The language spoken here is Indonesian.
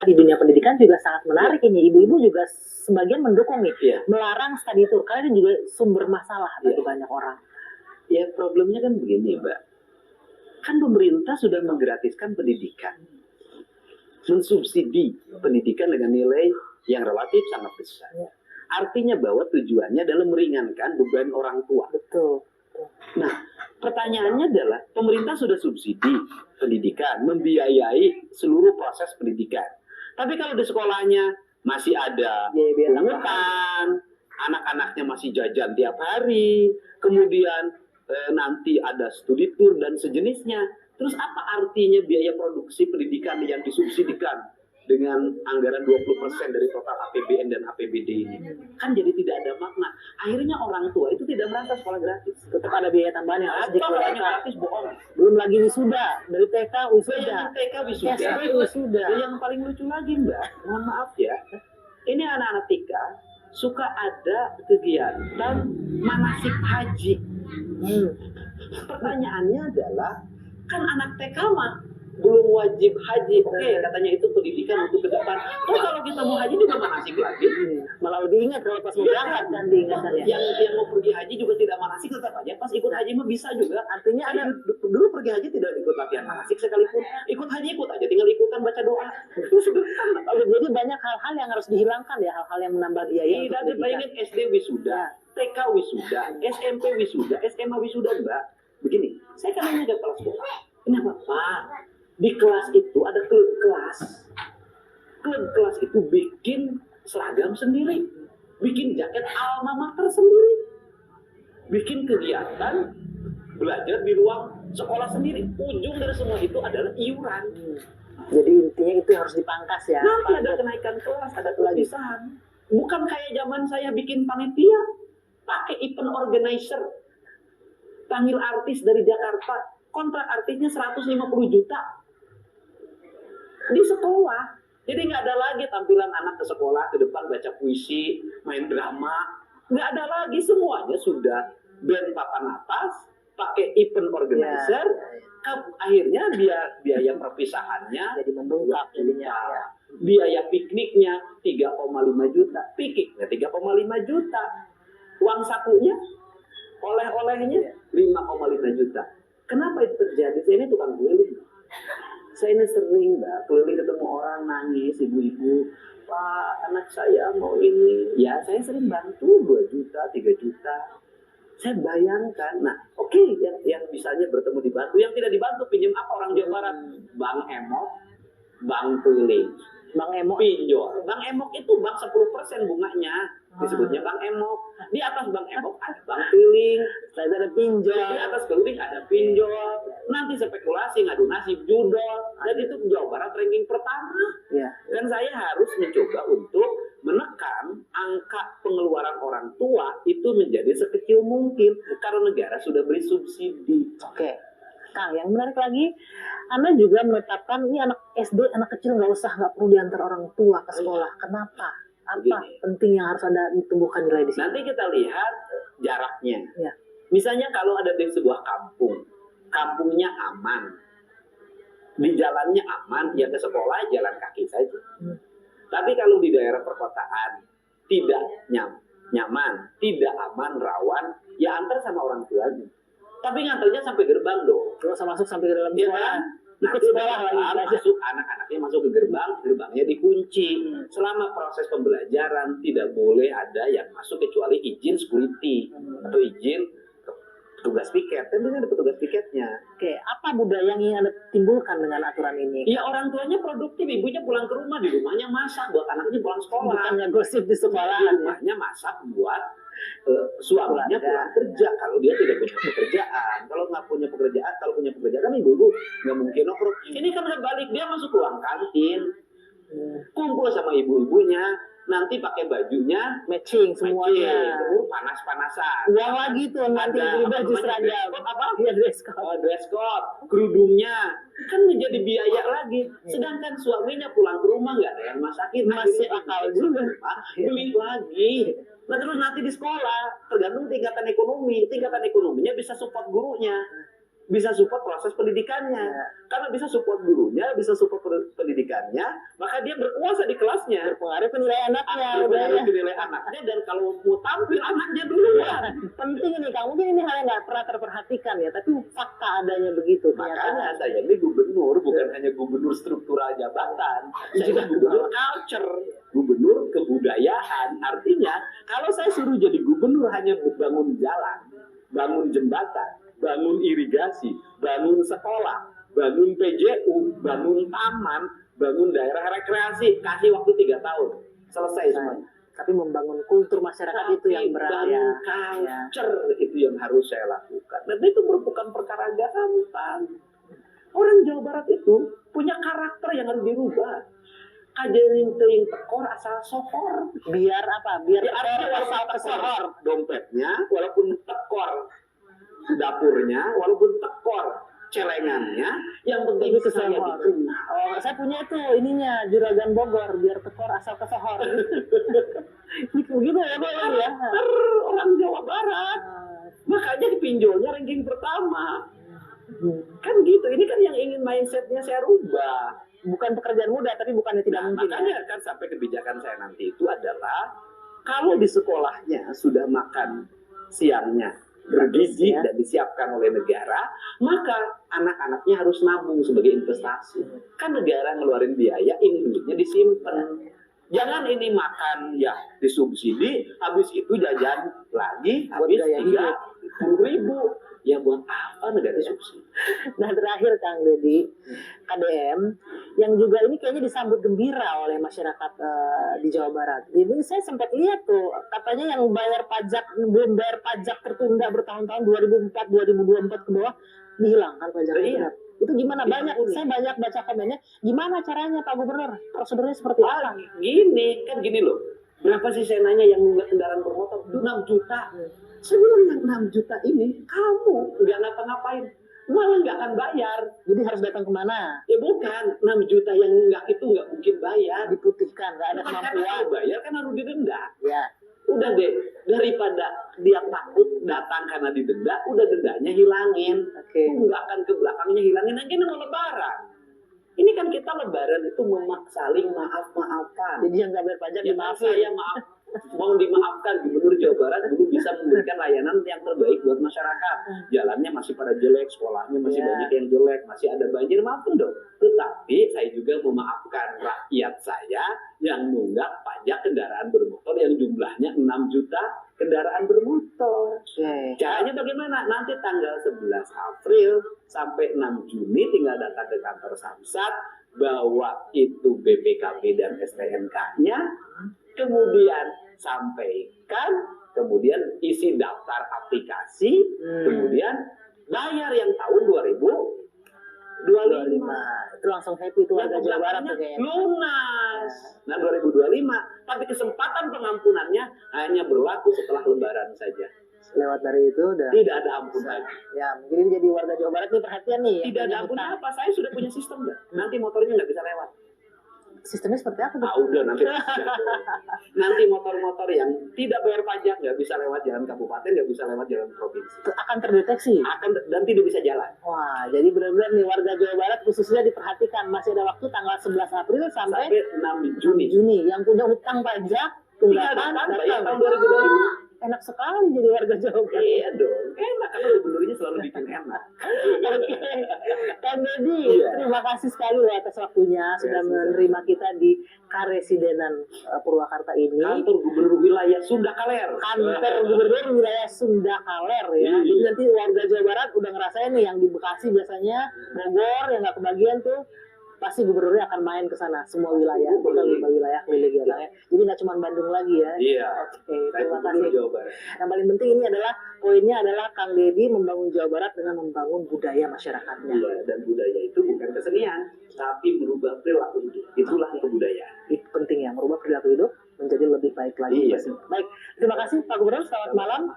di dunia pendidikan juga sangat menarik ini. Ibu-ibu juga sebagian mendukung nih, melarang study tour. Karena ini juga sumber masalah bagi banyak orang. Ya problemnya kan begini, Mbak. Kan pemerintah sudah menggratiskan pendidikan, mensubsidi pendidikan dengan nilai yang relatif sangat besar. Artinya bahwa tujuannya adalah meringankan beban orang tua. Betul. Nah, pertanyaannya adalah pemerintah sudah subsidi pendidikan, membiayai seluruh proses pendidikan. Tapi kalau di sekolahnya masih ada pungutan, anak-anaknya masih jajan tiap hari, kemudian nanti ada studi tour dan sejenisnya. Terus apa artinya biaya produksi pendidikan yang disubsidikan dengan anggaran 20% dari total APBN dan APBD ini? Kan jadi tidak ada makna. Akhirnya orang tua itu tidak merasa sekolah gratis. Tetap ada biaya tambahan yang harus dikeluarkan. Gratis bohong. Belum lagi wisuda, dari TK wisuda. TK wisuda. SMP wisuda. Yang paling lucu lagi, Mbak, mohon maaf ya, ini anak-anak TK suka ada kegiatan manasik haji. Pertanyaannya adalah, kan anak TK mah belum wajib haji. Oke, katanya itu pendidikan untuk ke depan. Oh, kalau kita mau haji juga manasik lagi. Malah lebih ingat kalau pas mau berangkat kan diingatkan ya. Yang mau pergi haji juga tidak manasik, tetap aja pas ikut haji mah bisa juga. Artinya ada dulu pergi haji tidak ikut latihan manasik sekalipun. Ikut haji ikut aja, tinggal ikutan baca doa. Itu sederhana. Jadi banyak hal-hal yang harus dihilangkan ya, hal-hal yang menambah biaya. Tidak bayangin SD wisuda, TK wisuda, SMP wisuda, SMA wisuda, Mbak. Begini, saya kan nanya ke kepala sekolah, kenapa Pak? Di kelas itu ada klub kelas. Klub kelas itu bikin seragam sendiri, bikin jaket alma mater sendiri, bikin kegiatan belajar di ruang sekolah sendiri. Ujung dari semua itu adalah iuran. Jadi intinya itu harus dipangkas ya. Nanti ada kenaikan kelas, ada pelatihan. Bukan kayak zaman saya bikin panitia, pakai event organizer, panggil artis dari Jakarta, kontrak artisnya 150 juta. Di sekolah, jadi nggak ada lagi tampilan anak ke sekolah ke depan baca puisi, main drama, nggak ada lagi, semuanya sudah band papan atas, pakai event organizer, akhirnya biaya perpisahannya jadi membengkak jadinya. Biaya pikniknya 3,5 juta, pikniknya 3,5 juta, uang sakunya, oleh-olehnya 5,5 juta. Kenapa itu terjadi? Saya ini tukang keliling. Saya ini sering, Mbak, keliling ketemu orang nangis, ibu-ibu, Pak, anak saya mau ini. Ya, saya sering bantu 2 juta, 3 juta. Saya bayangkan, nah oke, yang misalnya bertemu dibantu, yang tidak dibantu pinjam apa orang Jawa Barat? Bank Emok, bank keliling. Bang Emok pinjol. Bank Emok itu bank 10% bunganya. Disebutnya Bank Emok. Di atas Bank Emok ada bank keliling. ada pinjol. Di atas keliling ada pinjol. Nanti spekulasi, ngadu nasib, judol. Dan itu Jawa Barat ranking pertama. Ya. Dan saya harus mencoba untuk menekan angka pengeluaran orang tua itu menjadi sekecil mungkin. Karena negara sudah beri subsidi. Oke. Kang, yang menarik lagi, Anda juga menetapkan ini anak SD, anak kecil nggak perlu diantar orang tua ke sekolah. Kenapa? Apa penting yang harus Anda ditumbuhkan nilai di sini? Nanti kita lihat jaraknya. Ya. Misalnya kalau ada di sebuah kampung, kampungnya aman, di jalannya aman, ya ke sekolah jalan kaki saja. Tapi kalau di daerah perkotaan tidak nyaman, tidak aman, rawan, ya antar sama orang tuanya. Tapi nganternya sampai gerbang dong. Terus masuk sampai ke dalam sekolah. Ikut sekolah lagi. Masuk anak-anaknya masuk ke gerbang, gerbangnya dikunci. Selama proses pembelajaran tidak boleh ada yang masuk kecuali izin security atau izin petugas piket. Tentunya ada petugas piketnya. Oke, apa budaya yang ingin Anda timbulkan dengan aturan ini? Ya orang tuanya produktif, ibunya pulang ke rumah, di rumahnya masak buat anaknya pulang sekolah. Bukannya gosip di sekolah. Di rumahnya masak buat suaminya pulang kerja kalau dia tidak punya pekerjaan. Kalau nggak punya pekerjaan, kalau punya pekerjaan kan ibu-ibu nggak mungkin nongkrong. Ini kan kebalik, dia masuk ruang kantin, kumpul sama ibu-ibunya, nanti pakai bajunya matching semuanya, panas-panasan. Uang lagi tuh nanti beli baju seragam. Apa? Ya, dress code. Dress code, kerudungnya kan menjadi biaya lagi. Sedangkan suaminya pulang ke rumah nggak ada yang masakin, masih akal juga. Beli lagi. Nah terus nanti di sekolah tergantung tingkatan ekonominya bisa support gurunya. bisa support proses pendidikannya. Karena bisa support gurunya, bisa support pendidikannya, maka dia berkuasa di kelasnya. Berpengaruh ke nilai anaknya. Berpengaruh ke nilai anaknya, dan kalau mau tampil anaknya duluan. Penting ini Kang, mungkin ini hal yang nggak pernah terperhatikan ya, tapi fakta adanya begitu. Makanya saya ini gubernur, bukan hanya gubernur struktural jabatan, saya juga gubernur culture, gubernur kebudayaan. Artinya, kalau saya suruh jadi gubernur hanya bangun jalan, bangun jembatan, bangun irigasi, bangun sekolah, bangun PJU, bangun taman, bangun daerah rekreasi, kasih waktu 3 tahun, selesai semuanya. Tapi membangun kultur masyarakat itu yang berat ya. Culture itu yang harus saya lakukan. Dan itu bukan perkara gampang. Orang Jawa Barat itu punya karakter yang harus dirubah. Kajenin teuing tekor asal sohor. Biar apa? Biar artinya asal tekor dompetnya, walaupun tekor dapurnya, walaupun tekor celengannya, yang penting itu saya dikenal. Oh, saya punya itu ininya juragan Bogor, biar tekor asal kesohor. Begitu ya, Bang ya. Orang Jawa Barat. Makanya pinjolnya ranking pertama. Kan gitu. Ini kan yang ingin mindsetnya saya rubah. Bukan pekerjaan mudah, tapi bukannya tidak mungkin. Makanya kan sampai kebijakan saya nanti itu adalah kalau di sekolahnya sudah makan siangnya bergizi dan disiapkan oleh negara, maka anak-anaknya harus nabung sebagai investasi. Kan negara ngeluarin biaya, ini duitnya disimpan. Jangan ini makan ya disubsidi, habis itu jajan lagi, habis 30.000. Ya buat apa negara subsidi? Nah terakhir Kang Deddy, KDM yang juga ini kayaknya disambut gembira oleh masyarakat di Jawa Barat. Ini saya sempat lihat tuh, katanya yang belum bayar pajak tertunda bertahun-tahun 2004, 2024 ke bawah dihilangkan pajaknya. Itu gimana? Saya banyak baca komennya. Gimana caranya Pak Gubernur? Prosedurnya seperti apa? Gini loh. Berapa sih saya nanya yang nunggak kendaraan bermotor? Itu 6 juta. Saya bilang yang 6 juta ini kamu nggak ngapa-ngapain, malah nggak akan bayar. Jadi harus datang kemana? Ya bukan, 6 juta yang nggak itu nggak mungkin bayar. Diputihkan, nggak ada kemampuan. Kalau bayar kan harus didenda. Ya. Udah deh, daripada dia takut datang karena didenda, udah dendanya hilangin. Nggak akan ke belakangnya hilangin, nanti mau lebaran. Ini kan kita lebaran itu saling maaf-maafan. Jadi yang nggak bayar pajak dimaafin. Saya maaf. Mohon dimaafkan, Gubernur Jawa Barat dulu bisa memberikan layanan yang terbaik buat masyarakat. Jalannya masih pada jelek, sekolahnya masih banyak yang jelek, masih ada banjir, maafin dong. Tetapi saya juga memaafkan rakyat saya yang nunggak pajak kendaraan bermotor yang jumlahnya 6 juta kendaraan bermotor. Caranya bagaimana? Nanti tanggal 11 April sampai 6 Juni tinggal datang ke kantor Samsat, bawa itu BPKB dan STNK-nya, kemudian sampaikan, kemudian isi daftar aplikasi, kemudian bayar yang tahun 2025. Itu langsung happy itu warga Jawa Barat tuh kayaknya. Lunas. Nah 2025, tapi kesempatan pengampunannya hanya berlaku setelah Lebaran saja. Lewat dari itu udah tidak ada ampun lagi. Ya, mungkin jadi warga Jawa Barat ini perhatian nih. Tidak ada ampun apa? Saya sudah punya sistem dah. Nanti motornya nggak bisa lewat. Sistemnya seperti apa tuh? Udah nanti motor-motor yang tidak bayar pajak nggak bisa lewat jalan kabupaten, nggak bisa lewat jalan provinsi. Akan terdeteksi? Dan tidak bisa jalan. Wah, jadi benar-benar nih warga Jawa Barat khususnya diperhatikan. Masih ada waktu tanggal 11 April sampai 6 Juni. Yang punya utang pajak tunggakan bayar tahun 2025. Enak sekali jadi warga Jawa Barat. Iya dong, enak karena gubernurnya selalu bikin enak. Oke, Kang Deddy, terima kasih sekali loh atas waktunya sudah menerima kita di Karesidenan Purwakarta ini. Kantor Gubernur Wilayah Sunda Kaler. Kantor Gubernur Wilayah Sunda Kaler ya. Jadi nanti warga Jawa Barat udah ngerasain nih yang di Bekasi biasanya, Bogor yang nggak kebagian tuh. Pasti gubernurnya akan main ke sana semua wilayah, kita 5 wilayah keliling ya. Jadi nggak cuma Bandung lagi ya. Iya. Oke, terima kasih. Jawa Barat. Yang paling penting ini adalah poinnya adalah Kang Deddy membangun Jawa Barat dengan membangun budaya masyarakatnya. Iya, dan budaya itu bukan kesenian, tapi merubah perilaku hidup. Itulah kebudayaan. Itu penting ya, merubah perilaku hidup menjadi lebih baik lagi. Iya. Baik, terima kasih Pak Gubernur. Selamat malam.